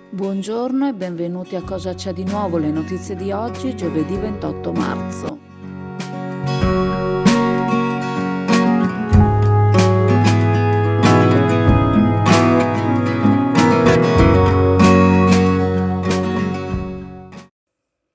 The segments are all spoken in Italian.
Buongiorno e benvenuti a Cosa c'è di nuovo, le notizie di oggi, giovedì 28 marzo.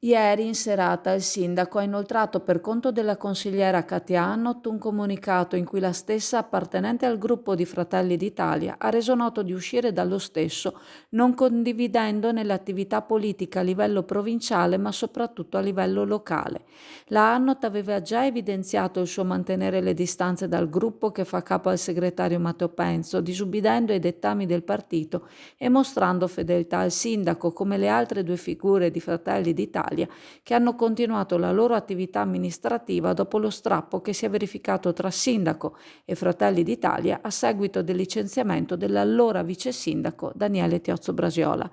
Ieri in serata il sindaco ha inoltrato per conto della consigliera Katia Annot un comunicato in cui la stessa, appartenente al gruppo di Fratelli d'Italia, ha reso noto di uscire dallo stesso, non condividendone l'attività politica a livello provinciale ma soprattutto a livello locale. La Annot aveva già evidenziato il suo mantenere le distanze dal gruppo che fa capo al segretario Matteo Penzo, disubbidendo ai dettami del partito e mostrando fedeltà al sindaco, come le altre due figure di Fratelli d'Italia che hanno continuato la loro attività amministrativa dopo lo strappo che si è verificato tra sindaco e Fratelli d'Italia a seguito del licenziamento dell'allora vice sindaco Daniele Tiozzo Brasiola.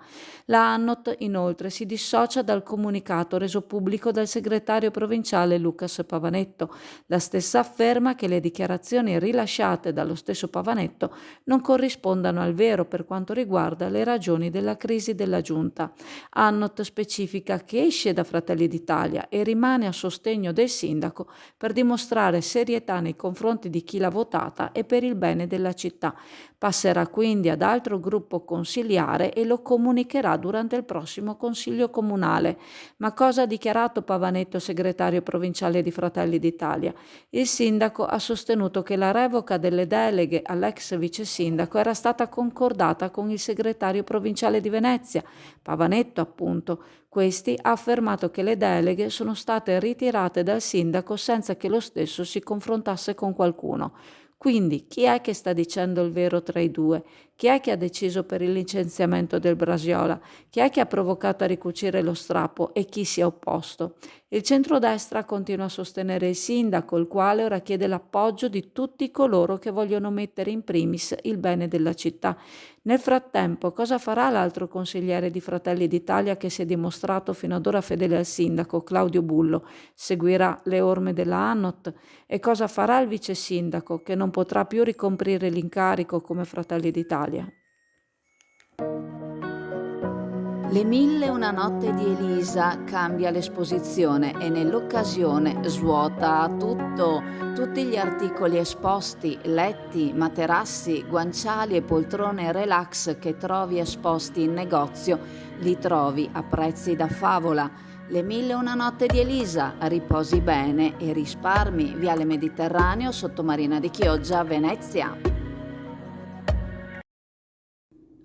La Annot inoltre si dissocia dal comunicato reso pubblico dal segretario provinciale Lucas Pavanetto. La stessa afferma che le dichiarazioni rilasciate dallo stesso Pavanetto non corrispondano al vero per quanto riguarda le ragioni della crisi della giunta. Annot specifica che esce da Fratelli d'Italia e rimane a sostegno del sindaco per dimostrare serietà nei confronti di chi l'ha votata e per il bene della città. Passerà quindi ad altro gruppo consiliare e lo comunicherà durante il prossimo Consiglio Comunale. Ma cosa ha dichiarato Pavanetto, segretario provinciale di Fratelli d'Italia? Il sindaco ha sostenuto che la revoca delle deleghe all'ex vice sindaco era stata concordata con il segretario provinciale di Venezia, Pavanetto appunto. Questi ha affermato che le deleghe sono state ritirate dal sindaco senza che lo stesso si confrontasse con qualcuno. Quindi chi è che sta dicendo il vero tra i due? Chi è che ha deciso per il licenziamento del Brasiola? Chi è che ha provocato a ricucire lo strappo e chi si è opposto? Il centrodestra continua a sostenere il sindaco, il quale ora chiede l'appoggio di tutti coloro che vogliono mettere in primis il bene della città. Nel frattempo, cosa farà l'altro consigliere di Fratelli d'Italia che si è dimostrato fino ad ora fedele al sindaco, Claudio Bullo? Seguirà le orme della Annot? E cosa farà il vice sindaco, che non potrà più ricomprire l'incarico come Fratelli d'Italia? Le 1001 notte di Elisa cambia l'esposizione e nell'occasione svuota tutto. Tutti gli articoli esposti, letti, materassi, guanciali e poltrone relax che trovi esposti in negozio, li trovi a prezzi da favola. Le 1001 notte di Elisa, riposi bene e risparmi. Viale Mediterraneo, Sottomarina di Chioggia, Venezia.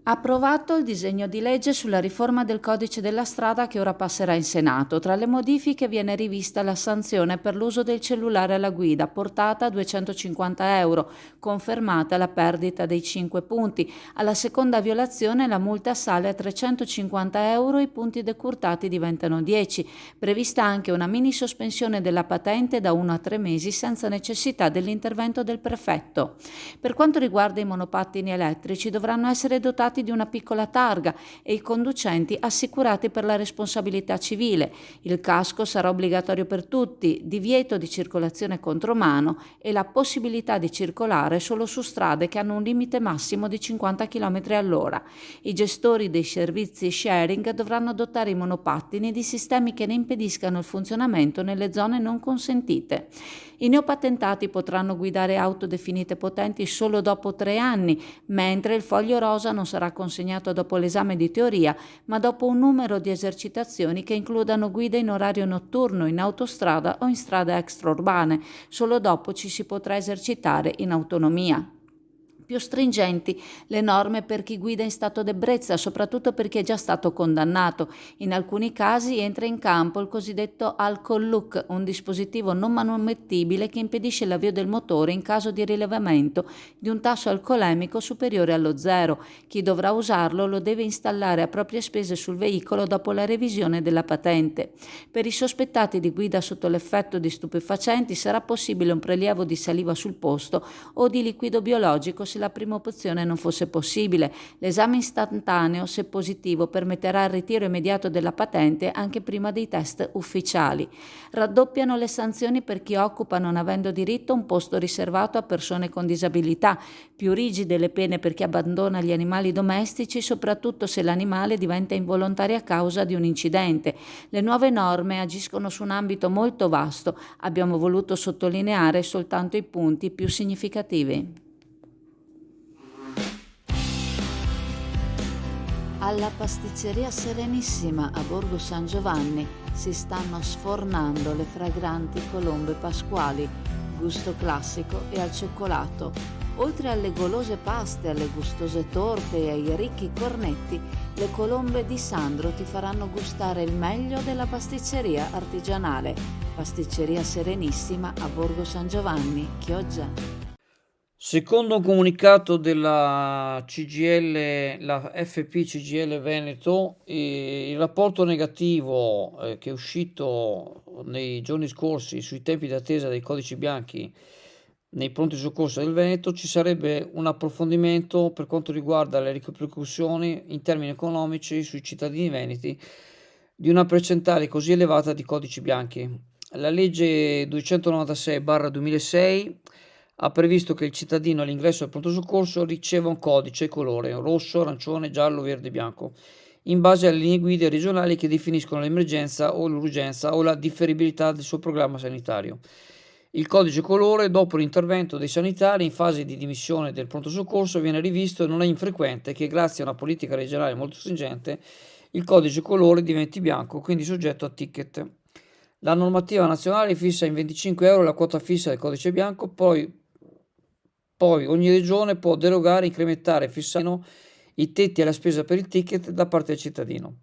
Approvato il disegno di legge sulla riforma del codice della strada che ora passerà in Senato. Tra le modifiche viene rivista la sanzione per l'uso del cellulare alla guida, portata a 250 euro, confermata la perdita dei 5 punti. Alla seconda violazione la multa sale a 350 euro e i punti decurtati diventano 10. Prevista anche una mini sospensione della patente da 1 a 3 mesi senza necessità dell'intervento del prefetto. Per quanto riguarda i monopattini elettrici, dovranno essere dotati di una piccola targa e i conducenti assicurati per la responsabilità civile. Il casco sarà obbligatorio per tutti, divieto di circolazione contromano e la possibilità di circolare solo su strade che hanno un limite massimo di 50 km all'ora. I gestori dei servizi sharing dovranno dotare i monopattini di sistemi che ne impediscano il funzionamento nelle zone non consentite. I neopatentati potranno guidare auto definite potenti solo dopo 3 anni, mentre il foglio rosa non sarà consegnato dopo l'esame di teoria, ma dopo un numero di esercitazioni che includano guide in orario notturno, in autostrada o in strade extraurbane. Solo dopo ci si potrà esercitare in autonomia. Più stringenti le norme per chi guida in stato d'ebbrezza, soprattutto per chi è già stato condannato. In alcuni casi entra in campo il cosiddetto alcol look, un dispositivo non manomettibile che impedisce l'avvio del motore in caso di rilevamento di un tasso alcolemico superiore allo 0. Chi dovrà usarlo lo deve installare a proprie spese sul veicolo dopo la revisione della patente. Per i sospettati di guida sotto l'effetto di stupefacenti sarà possibile un prelievo di saliva sul posto o di liquido biologico se la prima opzione non fosse possibile. L'esame istantaneo, se positivo, permetterà il ritiro immediato della patente anche prima dei test ufficiali. Raddoppiano le sanzioni per chi occupa, non avendo diritto, un posto riservato a persone con disabilità. Più rigide le pene per chi abbandona gli animali domestici, soprattutto se l'animale diventa involontario a causa di un incidente. Le nuove norme agiscono su un ambito molto vasto. Abbiamo voluto sottolineare soltanto i punti più significativi. Alla pasticceria Serenissima a Borgo San Giovanni si stanno sfornando le fragranti colombe pasquali, gusto classico e al cioccolato. Oltre alle golose paste, alle gustose torte e ai ricchi cornetti, le colombe di Sandro ti faranno gustare il meglio della pasticceria artigianale. Pasticceria Serenissima a Borgo San Giovanni, Chioggia. Secondo un comunicato della CGIL, la FP CGIL Veneto, il rapporto negativo che è uscito nei giorni scorsi sui tempi d'attesa dei codici bianchi nei pronti soccorso del Veneto, ci sarebbe un approfondimento per quanto riguarda le ripercussioni in termini economici sui cittadini veneti di una percentuale così elevata di codici bianchi. La legge 296/2006 ha previsto che il cittadino all'ingresso al pronto soccorso riceva un codice colore rosso, arancione, giallo, verde e bianco, in base alle linee guida regionali che definiscono l'emergenza o l'urgenza o la differibilità del suo programma sanitario. Il codice colore, dopo l'intervento dei sanitari in fase di dimissione del pronto soccorso, viene rivisto e non è infrequente che, grazie a una politica regionale molto stringente, il codice colore diventi bianco, quindi soggetto a ticket. La normativa nazionale fissa in 25 euro la quota fissa del codice bianco, poi ogni regione può derogare, incrementare e fissare i tetti alla spesa per il ticket da parte del cittadino.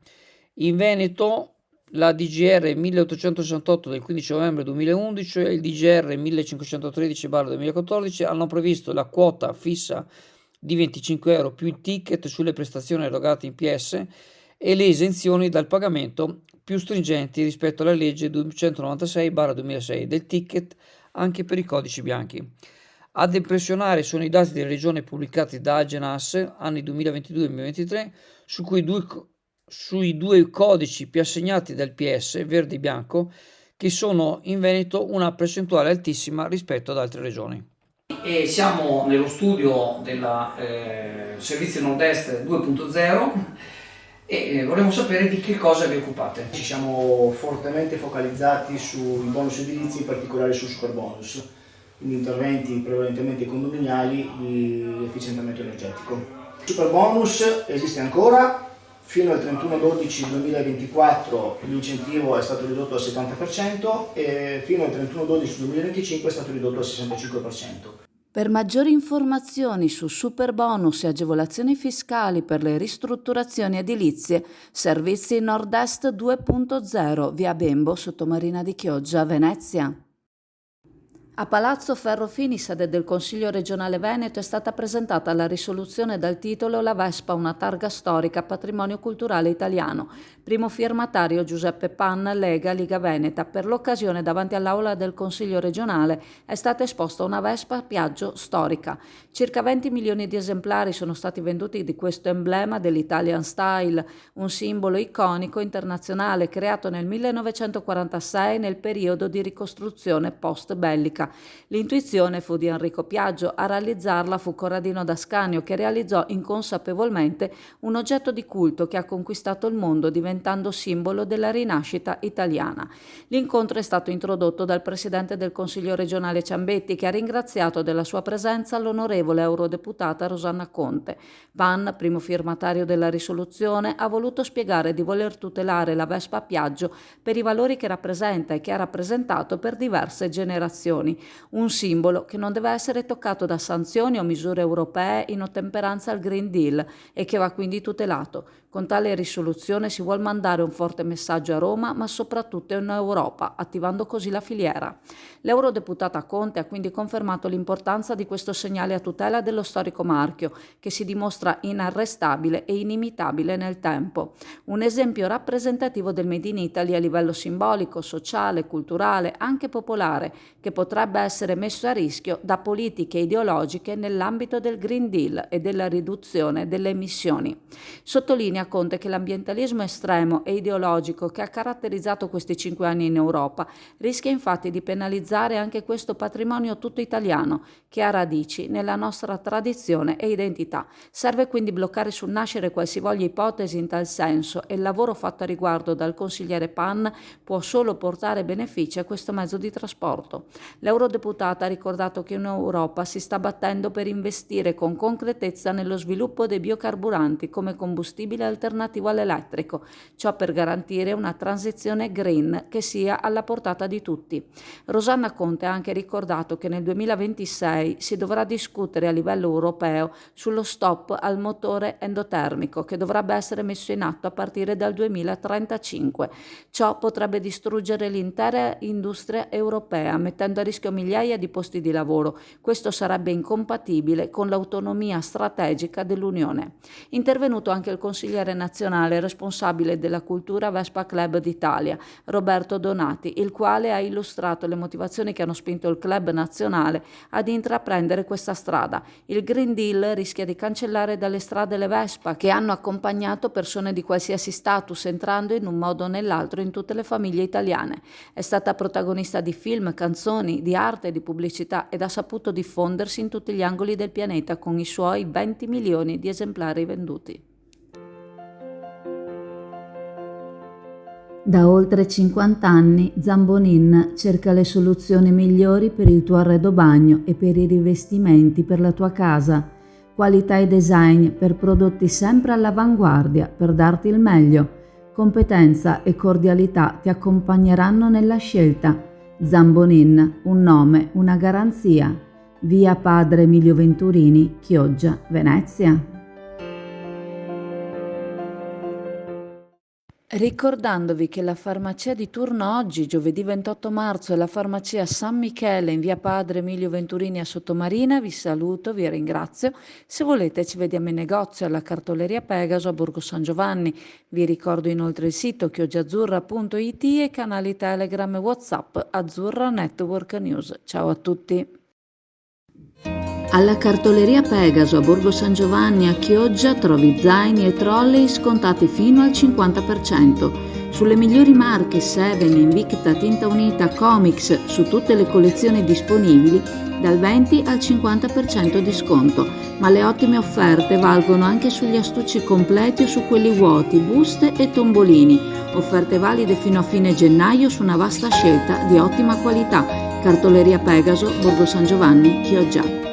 In Veneto la DGR 1868 del 15 novembre 2011 e il DGR 1513/2014 hanno previsto la quota fissa di 25 euro più il ticket sulle prestazioni erogate in PS e le esenzioni dal pagamento più stringenti rispetto alla legge 296/2006 del ticket anche per i codici bianchi. Ad impressionare sono i dati delle regioni pubblicati da Agenas anni 2022-2023 sui due codici più assegnati dal PS, verde e bianco, che sono in Veneto una percentuale altissima rispetto ad altre regioni. E siamo nello studio del Servizio Nord-Est 2.0 e vorremmo sapere di che cosa vi occupate. Ci siamo fortemente focalizzati sui bonus edilizi, in particolare sul superbonus, quindi interventi prevalentemente condominiali di efficientamento energetico. Il superbonus esiste ancora, fino al 31/12/2024 l'incentivo è stato ridotto al 70% e fino al 31/12/2025 è stato ridotto al 65%. Per maggiori informazioni su superbonus e agevolazioni fiscali per le ristrutturazioni edilizie, Servizi Nord-Est 2.0, via Bembo, Sottomarina di Chioggia, Venezia. A Palazzo Ferrofini, sede del Consiglio regionale Veneto, è stata presentata la risoluzione dal titolo La Vespa, una targa storica, patrimonio culturale italiano. Primo firmatario Giuseppe Pan, Lega, Liga Veneta. Per l'occasione, davanti all'aula del Consiglio regionale, è stata esposta una Vespa Piaggio storica. Circa 20 milioni di esemplari sono stati venduti di questo emblema dell'Italian Style, un simbolo iconico internazionale creato nel 1946 nel periodo di ricostruzione post-bellica. L'intuizione fu di Enrico Piaggio, a realizzarla fu Corradino d'Ascanio, che realizzò inconsapevolmente un oggetto di culto che ha conquistato il mondo diventando simbolo della rinascita italiana. L'incontro è stato introdotto dal presidente del Consiglio regionale Ciambetti, che ha ringraziato della sua presenza l'onorevole eurodeputata Rosanna Conte. Pan, primo firmatario della risoluzione, ha voluto spiegare di voler tutelare la Vespa Piaggio per i valori che rappresenta e che ha rappresentato per diverse generazioni. Un simbolo che non deve essere toccato da sanzioni o misure europee in ottemperanza al Green Deal e che va quindi tutelato. Con tale risoluzione si vuol mandare un forte messaggio a Roma, ma soprattutto in Europa, attivando così la filiera. L'eurodeputata Conte ha quindi confermato l'importanza di questo segnale a tutela dello storico marchio, che si dimostra inarrestabile e inimitabile nel tempo. Un esempio rappresentativo del Made in Italy a livello simbolico, sociale, culturale, anche popolare, che potrebbe essere messo a rischio da politiche ideologiche nell'ambito del Green Deal e della riduzione delle emissioni. Sottolinea Conte che l'ambientalismo estremo e ideologico che ha caratterizzato questi 5 anni in Europa rischia infatti di penalizzare anche questo patrimonio tutto italiano, che ha radici nella nostra tradizione e identità. Serve quindi bloccare sul nascere qualsivoglia ipotesi in tal senso e il lavoro fatto a riguardo dal consigliere Pan può solo portare benefici a questo mezzo di trasporto. L'eurodeputata ha ricordato che in Europa si sta battendo per investire con concretezza nello sviluppo dei biocarburanti come combustibile alternativo all'elettrico, ciò per garantire una transizione green che sia alla portata di tutti. Rosanna Conte ha anche ricordato che nel 2026 si dovrà discutere a livello europeo sullo stop al motore endotermico che dovrebbe essere messo in atto a partire dal 2035. Ciò potrebbe distruggere l'intera industria europea, mettendo a rischio migliaia di posti di lavoro. Questo sarebbe incompatibile con l'autonomia strategica dell'Unione. Intervenuto anche il consigliere nazionale responsabile della cultura Vespa Club d'Italia, Roberto Donati, il quale ha illustrato le motivazioni che hanno spinto il club nazionale ad intraprendere questa strada. Il Green Deal rischia di cancellare dalle strade le Vespa, che hanno accompagnato persone di qualsiasi status, entrando in un modo o nell'altro in tutte le famiglie italiane. È stata protagonista di film, canzoni, di arte e di pubblicità ed ha saputo diffondersi in tutti gli angoli del pianeta con i suoi 20 milioni di esemplari venduti. Da oltre 50 anni Zambonin cerca le soluzioni migliori per il tuo arredo bagno e per i rivestimenti per la tua casa. Qualità e design per prodotti sempre all'avanguardia per darti il meglio. Competenza e cordialità ti accompagneranno nella scelta. Zambonin, un nome, una garanzia. Via Padre Emilio Venturini, Chioggia, Venezia. Ricordandovi che la farmacia di turno oggi, giovedì 28 marzo, è la farmacia San Michele in via Padre Emilio Venturini a Sottomarina. Vi saluto, vi ringrazio. Se volete ci vediamo in negozio alla Cartoleria Pegaso a Borgo San Giovanni. Vi ricordo inoltre il sito chioggiaazzurra.it e canali Telegram e WhatsApp Azzurra Network News. Ciao a tutti. Alla Cartoleria Pegaso a Borgo San Giovanni a Chioggia trovi zaini e trolley scontati fino al 50%. Sulle migliori marche Seven, Invicta, Tinta Unita, Comics, su tutte le collezioni disponibili dal 20 al 50% di sconto, ma le ottime offerte valgono anche sugli astucci completi o su quelli vuoti, buste e tombolini. Offerte valide fino a fine gennaio su una vasta scelta di ottima qualità. Cartoleria Pegaso, Borgo San Giovanni, Chioggia.